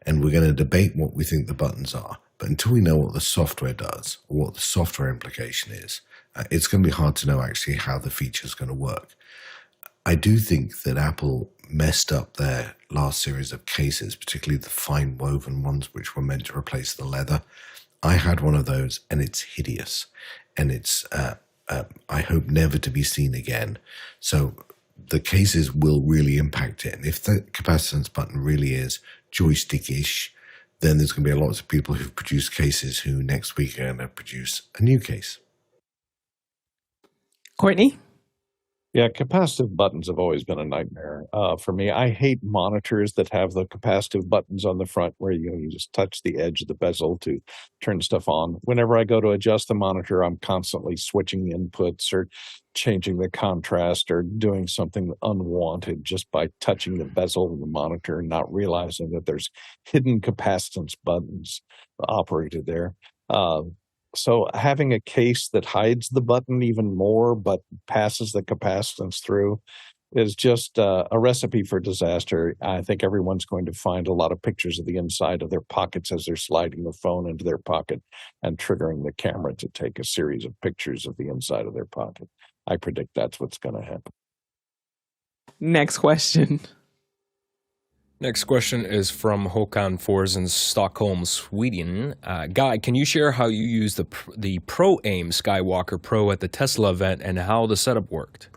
And we're going to debate what we think the buttons are. But until we know what the software does, or what the software implication is, it's going to be hard to know actually how the feature is going to work. I do think that Apple messed up their last series of cases, particularly the fine woven ones, which were meant to replace the leather. I had one of those, and it's hideous. And it's, I hope, never to be seen again. So the cases will really impact it. And if the capacitance button really is joystick-ish, then there's going to be lots of people who've produced cases who next week are going to produce a new case. Courtney? Yeah, capacitive buttons have always been a nightmare for me. I hate monitors that have the capacitive buttons on the front where you just touch the edge of the bezel to turn stuff on. Whenever I go to adjust the monitor, I'm constantly switching inputs or changing the contrast or doing something unwanted just by touching the bezel of the monitor and not realizing that there's hidden capacitance buttons operated there. So having a case that hides the button even more but passes the capacitance through is just a recipe for disaster. I think everyone's going to find a lot of pictures of the inside of their pockets as they're sliding the phone into their pocket and triggering the camera to take a series of pictures of the inside of their pocket. I predict that's what's going to happen. Next question. Next question is from Håkan Fors in Stockholm, Sweden. Guy, can you share how you used the Proaim Sky-Walker Pro at the Tesla event and how the setup worked?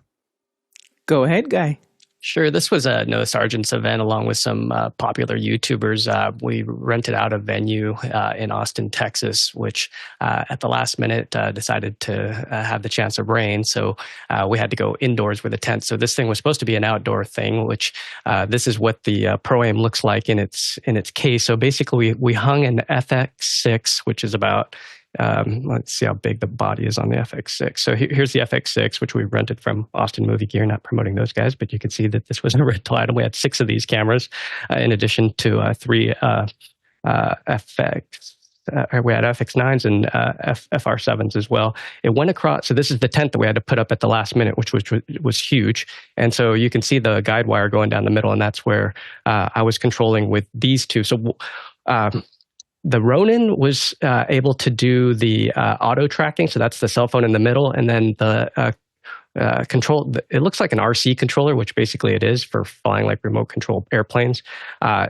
Go ahead, Guy. Sure. This was a Noah Sargent's event along with some popular YouTubers. We rented out a venue in Austin, Texas, which at the last minute decided to have the chance of rain. So we had to go indoors with a tent. So this thing was supposed to be an outdoor thing, which this is what the Proaim looks like in its case. So basically we hung an FX6, which is about let's see how big the body is on the FX6. So here's the FX6, which we rented from Austin Movie Gear, not promoting those guys, but you can see that this was a rental item. We had 6 of these cameras in addition to 3 FX. We had FX9s and FR7s as well. It went across, so this is the tent that we had to put up at the last minute, which was huge. And so you can see the guide wire going down the middle, and that's where I was controlling with these two. So the Ronin was able to do the auto tracking, so that's the cell phone in the middle, and then the control. It looks like an RC controller, which basically it is for flying like remote control airplanes.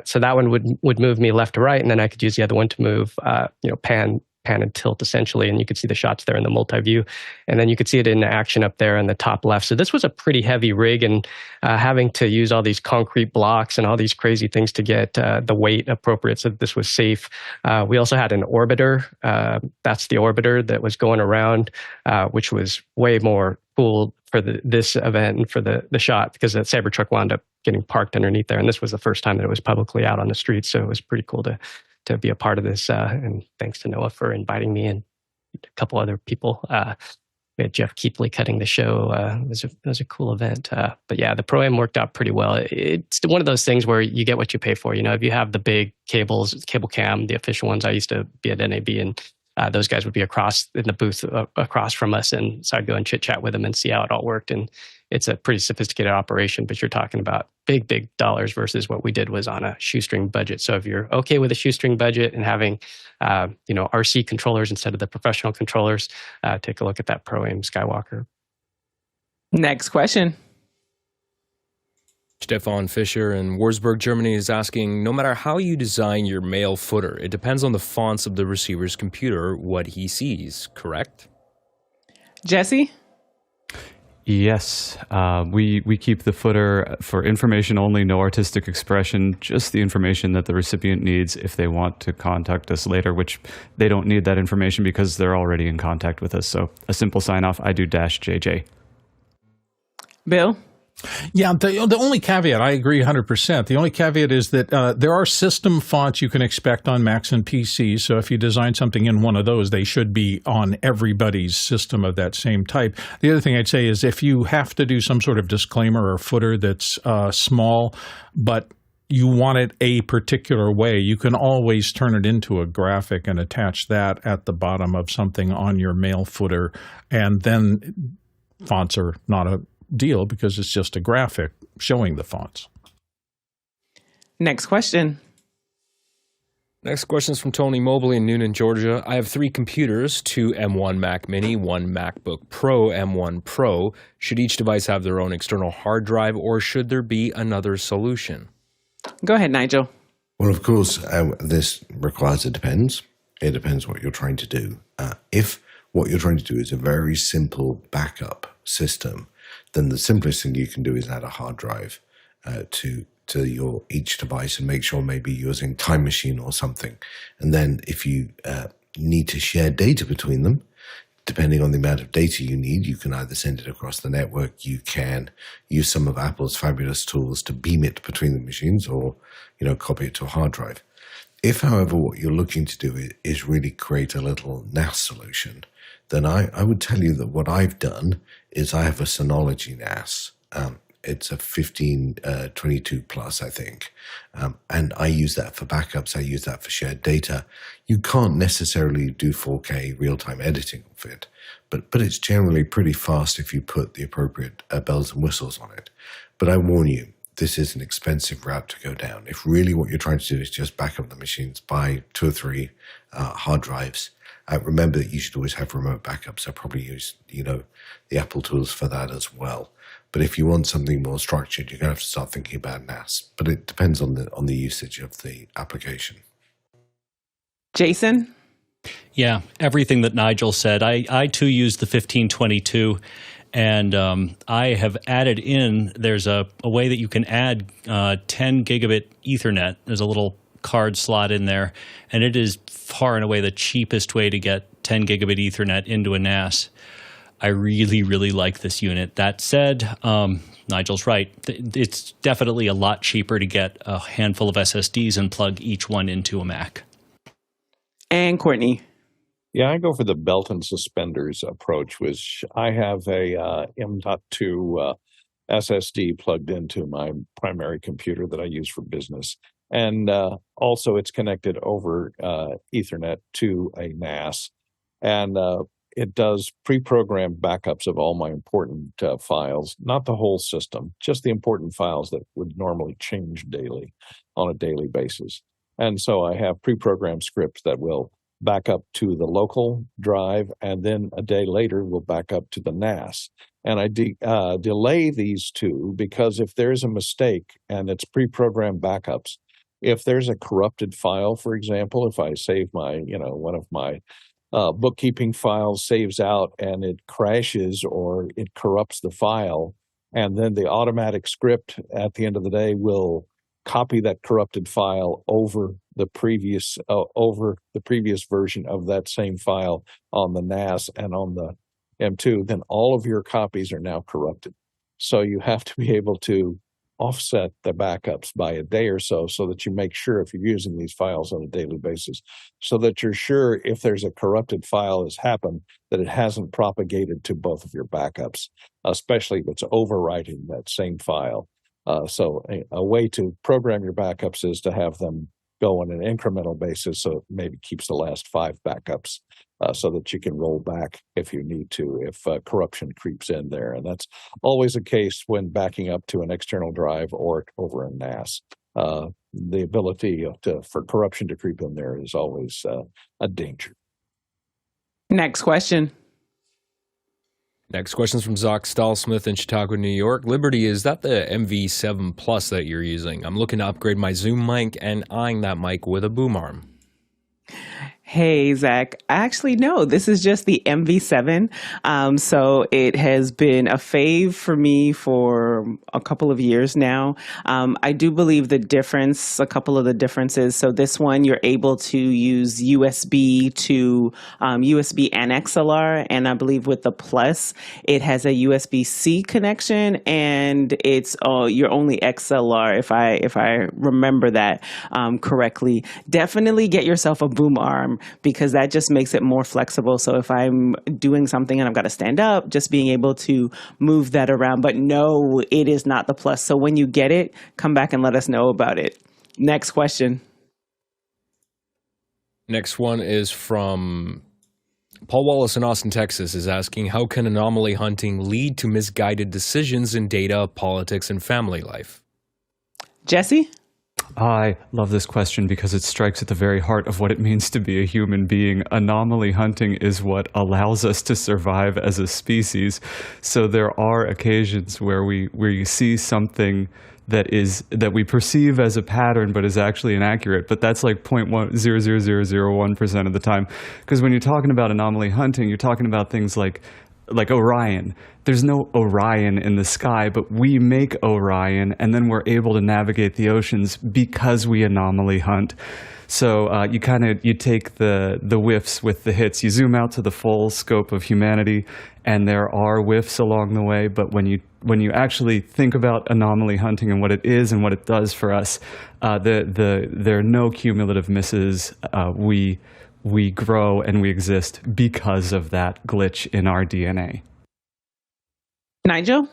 So that one would move me left to right, and then I could use the other one to move, pan pan and tilt essentially, and you could see the shots there in the multi-view, and then you could see it in action up there in the top left. So this was a pretty heavy rig, and having to use all these concrete blocks and all these crazy things to get the weight appropriate so that this was safe. We also had an orbiter. That's the orbiter that was going around, which was way more cool for this event and for the shot, because the Cybertruck wound up getting parked underneath there. And this was the first time that it was publicly out on the street. So it was pretty cool to be a part of this. And thanks to Noah for inviting me and a couple other people. We had Jeff Keepley cutting the show. It was a cool event. But yeah, the Proaim worked out pretty well. It's one of those things where you get what you pay for. You know, if you have the big cables, cable cam, the official ones, I used to be at NAB, and those guys would be across in the booth across from us. And so I'd go and chit chat with them and see how it all worked. And it's a pretty sophisticated operation, but you're talking about big dollars versus what we did was on a shoestring budget. So if you're okay with a shoestring budget and having, RC controllers instead of the professional controllers, take a look at that Proaim Sky-Walker. Next question. Stefan Fischer in Wurzburg, Germany is asking, no matter how you design your mail footer, it depends on the fonts of the receiver's computer, what he sees, correct? Jesse? Yes. We keep the footer for information only, no artistic expression, just the information that the recipient needs if they want to contact us later, which they don't need that information because they're already in contact with us. So a simple sign-off, I do -JJ. Bill? Yeah, the only caveat, I agree 100%. The only caveat is that there are system fonts you can expect on Macs and PCs. So if you design something in one of those, they should be on everybody's system of that same type. The other thing I'd say is if you have to do some sort of disclaimer or footer that's small, but you want it a particular way, you can always turn it into a graphic and attach that at the bottom of something on your mail footer. And then fonts are not a deal because it's just a graphic showing the fonts. Next question. Next question is from Tony Mobley in Noonan, Georgia. I have 3 computers, 2 M1 Mac Mini, 1 MacBook Pro M1 Pro. Should each device have their own external hard drive, or should there be another solution? Go ahead, Nigel. Well, of course, this requires it depends. It depends what you're trying to do. If what you're trying to do is a very simple backup system, then the simplest thing you can do is add a hard drive to your each device and make sure maybe you're using Time Machine or something. And then if you need to share data between them, depending on the amount of data you need, you can either send it across the network, you can use some of Apple's fabulous tools to beam it between the machines, or copy it to a hard drive. If, however, what you're looking to do is really create a little NAS solution, then I would tell you that what I've done is I have a Synology NAS. It's a 1522 plus, I think. And I use that for backups. I use that for shared data. You can't necessarily do 4K real-time editing of it, but it's generally pretty fast if you put the appropriate bells and whistles on it. But I warn you, this is an expensive route to go down. If really what you're trying to do is just back up the machines, buy 2 or 3 hard drives. Remember that you should always have remote backups. So probably use, the Apple tools for that as well. But if you want something more structured, you're going to have to start thinking about NAS. But it depends on the usage of the application. Jason? Yeah, everything that Nigel said. I too use the 1522, and I have added in, there's a way that you can add 10 gigabit Ethernet. There's a little card slot in there, and it is far and away the cheapest way to get 10 gigabit Ethernet into a NAS. I really, really like this unit. That said, Nigel's right. It's definitely a lot cheaper to get a handful of SSDs and plug each one into a Mac. And Courtney? Yeah, I go for the belt and suspenders approach, which I have a M.2 SSD plugged into my primary computer that I use for business. And also it's connected over Ethernet to a NAS. And it does pre-programmed backups of all my important files, not the whole system, just the important files that would normally change daily on a daily basis. And so I have pre-programmed scripts that will back up to the local drive, and then a day later will back up to the NAS. And I delay these two because if there's a mistake and it's pre-programmed backups, if there's a corrupted file, for example, if I save my, one of my bookkeeping file saves out and it crashes or it corrupts the file, and then the automatic script at the end of the day will copy that corrupted file over the previous version of that same file on the NAS and on the M2, then all of your copies are now corrupted. So you have to be able to offset the backups by a day or so that you make sure, if you're using these files on a daily basis, so that you're sure if there's a corrupted file has happened, that it hasn't propagated to both of your backups, especially if it's overwriting that same file. So a way to program your backups is to have them go on an incremental basis, so it maybe keeps the last 5 backups so that you can roll back if you need to, if corruption creeps in there. And that's always a case when backing up to an external drive or over a NAS. The ability for corruption to creep in there is always a danger. Next question. Next question is from Zach Stahlsmith in Chicago, New York. Liberty, is that the MV7 Plus that you're using? I'm looking to upgrade my Zoom mic and eyeing that mic with a boom arm. Hey, Zach. Actually, no, this is just the MV7. So it has been a fave for me for a couple of years now. I do believe a couple of the differences. So this one, you're able to use USB to USB and XLR. And I believe with the Plus, it has a USB-C connection and it's you're only XLR, if I remember that correctly. Definitely get yourself a boom arm, because that just makes it more flexible. So if I'm doing something and I've got to stand up, just being able to move that around. But no, it is not the Plus. So when you get it, come back and let us know about it. Next question. Next one is from Paul Wallace in Austin, Texas, is asking, how can anomaly hunting lead to misguided decisions in data, politics, and family life? Jesse? I love this question because it strikes at the very heart of what it means to be a human being. Anomaly hunting is what allows us to survive as a species. So there are occasions where you see something that we perceive as a pattern but is actually inaccurate, but that's like 0.00001% of the time. Because when you're talking about anomaly hunting, you're talking about things like Orion. There's no Orion in the sky, but we make Orion, and then we're able to navigate the oceans because we anomaly hunt. So you take the whiffs with the hits. You zoom out to the full scope of humanity, and there are whiffs along the way. But when you actually think about anomaly hunting and what it is and what it does for us, there are no cumulative misses. We grow and we exist because of that glitch in our DNA. Nigel?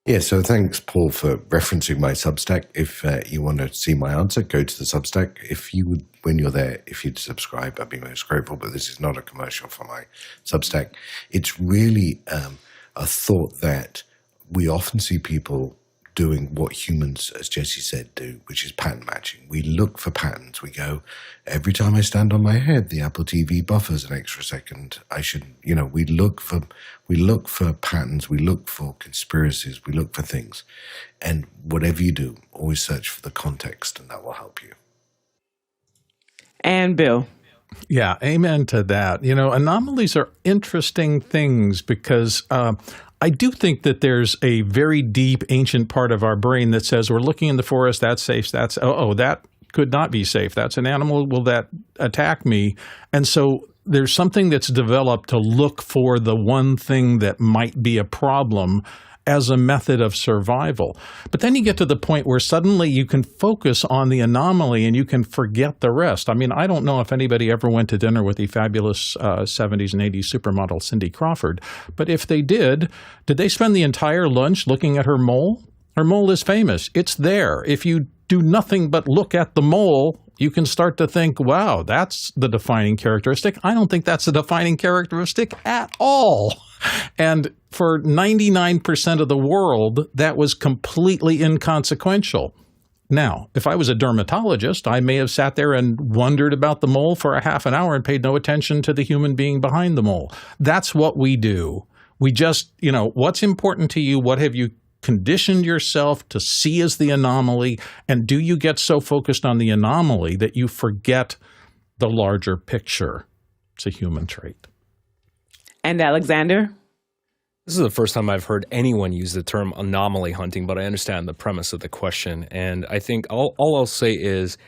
Yeah, so thanks, Paul, for referencing my Substack. If you want to see my answer, go to the Substack. If you would, when you're there, if you'd subscribe, I'd be most grateful. But this is not a commercial for my Substack. It's really a thought that we often see people doing what humans, as Jesse said, do, which is pattern matching. We look for patterns. We go, every time I stand on my head, the Apple TV buffers an extra second. We look for patterns. We look for conspiracies. We look for things. And whatever you do, always search for the context, and that will help you. And Bill. Yeah, amen to that. Anomalies are interesting things because I do think that there's a very deep ancient part of our brain that says we're looking in the forest, that's safe, that could not be safe. That's an animal, will that attack me? And so there's something that's developed to look for the one thing that might be a problem as a method of survival. But then you get to the point where suddenly you can focus on the anomaly and you can forget the rest. I mean, I don't know if anybody ever went to dinner with the fabulous 70s and 80s supermodel Cindy Crawford, but if they did they spend the entire lunch looking at her mole? Her mole is famous. It's there. If you do nothing but look at the mole, you can start to think, wow, that's the defining characteristic. I don't think that's the defining characteristic at all. And for 99% of the world, that was completely inconsequential. Now, if I was a dermatologist, I may have sat there and wondered about the mole for a half an hour and paid no attention to the human being behind the mole. That's what we do. We just, what's important to you? What have you conditioned yourself to see as the anomaly? And do you get so focused on the anomaly that you forget the larger picture? It's a human trait. And Alexander? This is the first time I've heard anyone use the term anomaly hunting, but I understand the premise of the question. And I think all I'll say is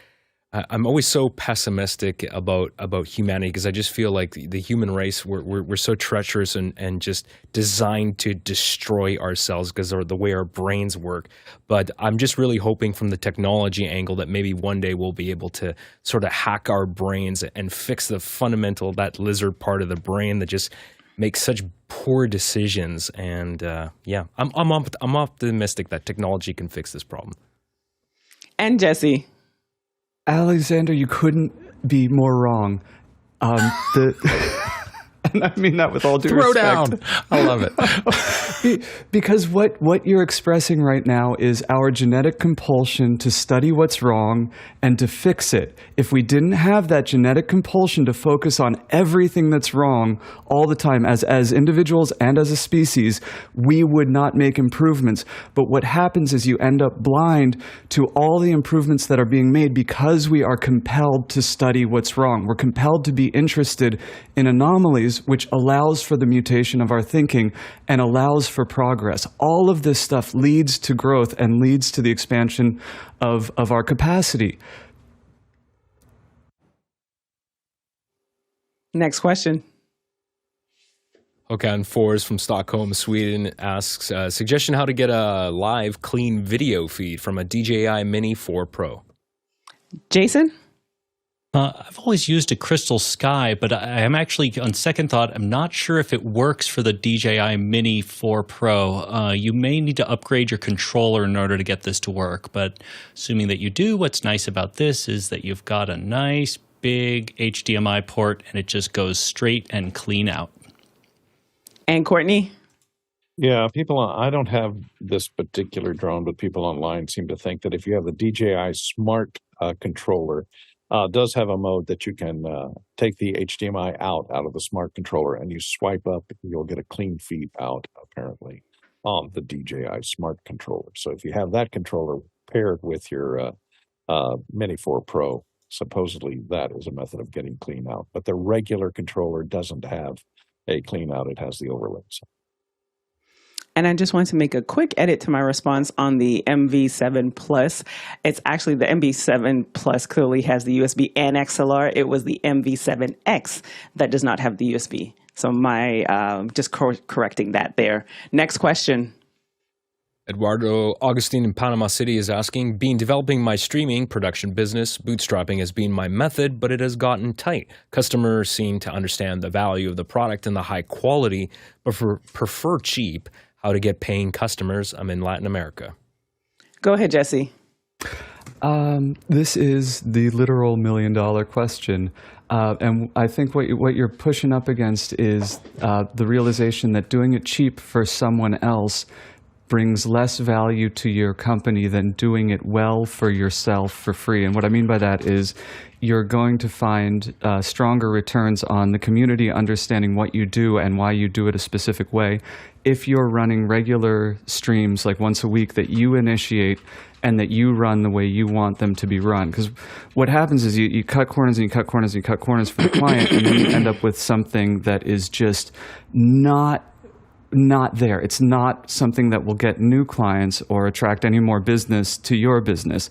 I'm always so pessimistic about humanity because I just feel like the human race, we're so treacherous and just designed to destroy ourselves because of the way our brains work. But I'm just really hoping from the technology angle that maybe one day we'll be able to sort of hack our brains and fix the fundamental, that lizard part of the brain that just makes such poor decisions. And I'm optimistic that technology can fix this problem. And Jesse? Alexander, you couldn't be more wrong. And I mean that with all due Throw respect. down. I love it. Because what you're expressing right now is our genetic compulsion to study what's wrong and to fix it. If we didn't have that genetic compulsion to focus on everything that's wrong all the time as individuals and as a species, we would not make improvements. But what happens is you end up blind to all the improvements that are being made because we are compelled to study what's wrong. We're compelled to be interested in anomalies, which allows for the mutation of our thinking and allows for progress. All of this stuff leads to growth and leads to the expansion of our capacity. Next question. Håkan Fors from Stockholm, Sweden asks, suggestion how to get a live clean video feed from a DJI Mini 4 Pro. Jason? I've always used a Crystal Sky, but I am actually, on second thought, I'm not sure if it works for the DJI Mini 4 Pro. You may need to upgrade your controller in order to get this to work, but assuming that you do, what's nice about this is that you've got a nice big HDMI port and it just goes straight and clean out. And Courtney? Yeah, I don't have this particular drone, but people online seem to think that if you have the DJI Smart controller, does have a mode that you can take the HDMI out of the smart controller and you swipe up, you'll get a clean feed out, apparently, on the DJI Smart controller. So if you have that controller paired with your Mini 4 Pro, supposedly that is a method of getting clean out. But the regular controller doesn't have a clean out. It has the overlay. So. And I just wanted to make a quick edit to my response on the MV7 Plus. It's actually the MV7 Plus clearly has the USB and XLR. It was the MV7X that does not have the USB. So my just correcting that there. Next question. Eduardo Augustine in Panama City is asking, developing my streaming production business, bootstrapping has been my method, but it has gotten tight. Customers seem to understand the value of the product and the high quality, but prefer cheap. How to get paying customers. I'm in Latin America. Go ahead, Jesse. This is the literal $1 million question. And I think what you're pushing up against is the realization that doing it cheap for someone else brings less value to your company than doing it well for yourself for free. And what I mean by that is you're going to find stronger returns on the community understanding what you do and why you do it a specific way if you're running regular streams like once a week that you initiate and that you run the way you want them to be run. Because what happens is you cut corners and you cut corners and you cut corners for the client and then you end up with something that is just not there. It's not something that will get new clients or attract any more business to your business.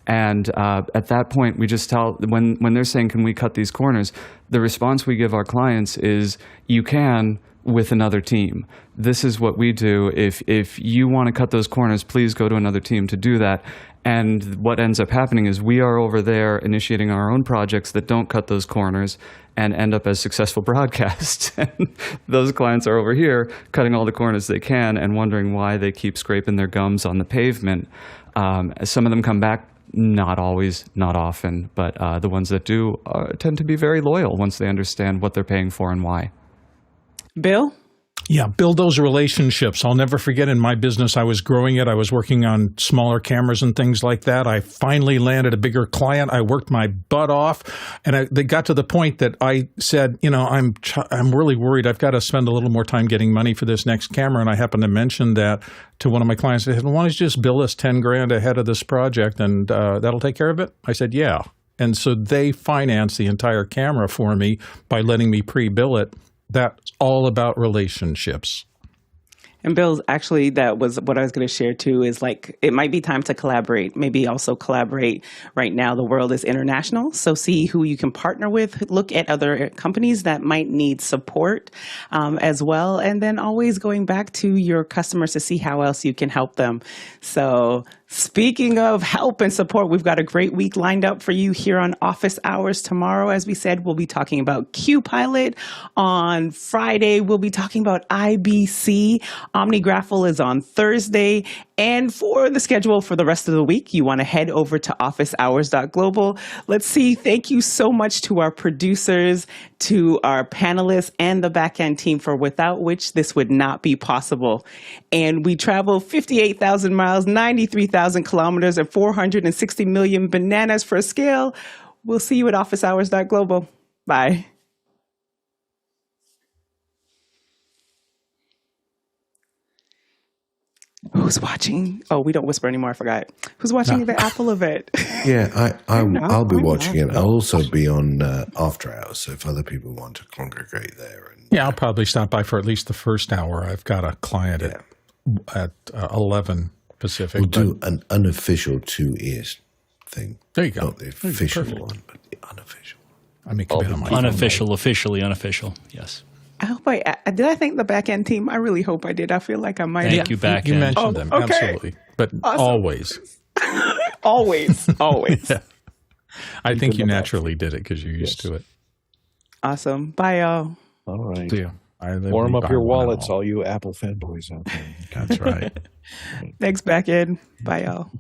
And at that point, we just tell, when they're saying, can we cut these corners? The response we give our clients is, you can with another team. This is what we do. If you want to cut those corners, please go to another team to do that. And what ends up happening is we are over there initiating our own projects that don't cut those corners and end up as successful broadcasts. And those clients are over here cutting all the corners they can and wondering why they keep scraping their gums on the pavement. Some of them come back, not always, not often, but the ones that do tend to be very loyal once they understand what they're paying for and why. Bill? Yeah, build those relationships. I'll never forget in my business, I was growing it. I was working on smaller cameras and things like that. I finally landed a bigger client. I worked my butt off. And they got to the point that I said, I'm really worried. I've got to spend a little more time getting money for this next camera. And I happened to mention that to one of my clients. They said, why don't you just bill us $10,000 ahead of this project and that'll take care of it? I said, yeah. And so they finance the entire camera for me by letting me pre-bill it. That's all about relationships. And Bill, actually, that was what I was going to share too, is like, it might be time to collaborate. Maybe also collaborate. Right now, the world is international. So see who you can partner with. Look at other companies that might need support as well. And then always going back to your customers to see how else you can help them. So speaking of help and support, we've got a great week lined up for you here on Office Hours tomorrow. As we said, we'll be talking about CuePilot. On Friday, we'll be talking about IBC. OmniGraffle is on Thursday. And for the schedule for the rest of the week, you want to head over to officehours.global. Let's see. Thank you so much to our producers, to our panelists, and the backend team, for without which this would not be possible. And we travel 58,000 miles, 93,000 kilometers, and 460 million bananas for a scale. We'll see you at officehours.global. Bye. Who's watching? Oh, we don't whisper anymore. I forgot. Who's watching the Apple event? Yeah, I'll be watching it. I'll also be on after hours, so if other people want to congregate there. And, Yeah, I'll probably stop by for at least the first hour. I've got a client at 11 Pacific. We'll do an unofficial 2 ears thing. There you go. Not the official one, but the unofficial. I make a bit on my Unofficial, officially unofficial. Yes. I hope did I thank the backend team? I really hope I did. I feel like I might Thank you, back You end. mentioned them, okay. absolutely. But always. Always. Yeah. I think you naturally did it because you're used to it. Awesome. Bye, y'all. All right. See ya. Warm up your wallets, all you Apple fanboys out there. That's right. Thanks, backend. Bye, y'all.